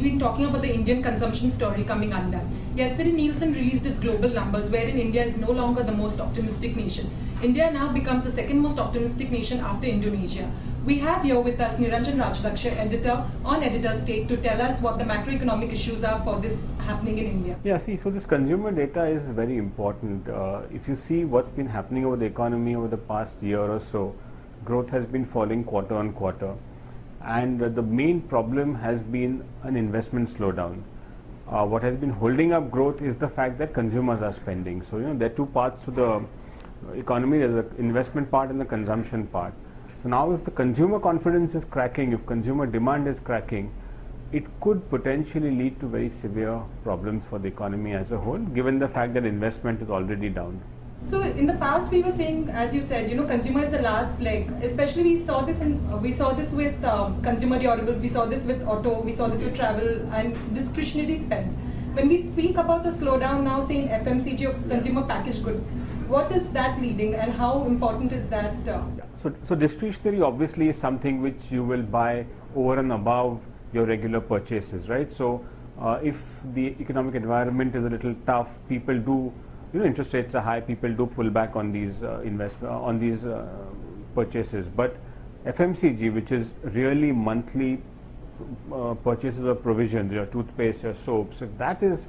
we've been talking about the Indian consumption story coming undone. Yesterday, Nielsen released its global numbers, wherein India is no longer the most optimistic nation. India now becomes the second most optimistic nation after Indonesia. We have here with us Niranjan Rajadhyaksha, editor on Editor's Take, to tell us what the macroeconomic issues are for this happening in India. Yeah, see, so this consumer data is very important. If you see what's been happening over the economy over the past year or so, growth has been falling quarter on quarter, and the main problem has been an investment slowdown. What has been holding up growth is the fact that consumers are spending. So, there are two parts to the economy. There's the investment part and the consumption part. So now if the consumer confidence is cracking, if consumer demand is cracking, it could potentially lead to very severe problems for the economy as a whole, given the fact that investment is already down. So in the past we were saying, as you said, consumer is the last leg. Especially we saw this with consumer durables, we saw this with auto, we saw this with travel and discretionary spend. When we speak about the slowdown now, saying FMCG or consumer packaged goods, what is that leading and how important is that? So discretionary obviously is something which you will buy over and above your regular purchases, right? So if the economic environment is a little tough, people do, interest rates are high, people do pull back on these purchases. But FMCG, which is really monthly purchases of provisions, your toothpaste, your soaps, if that is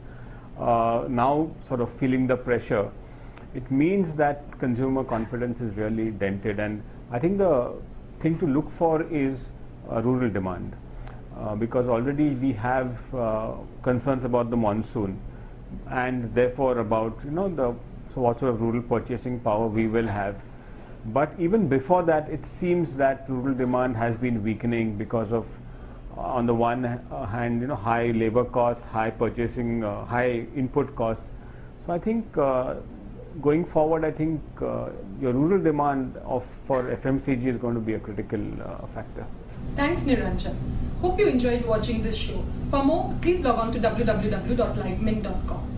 now sort of feeling the pressure, it means that consumer confidence is really dented. And I think the thing to look for is rural demand, because already we have concerns about the monsoon, and therefore about so what sort of rural purchasing power we will have. But even before that, it seems that rural demand has been weakening because of, on the one hand, high labor costs, high purchasing, high input costs. So I think going forward, I think your rural demand for FMCG is going to be a critical factor. Thanks, Niranjan. Hope you enjoyed watching this show. For more, please log on to www.livemint.com.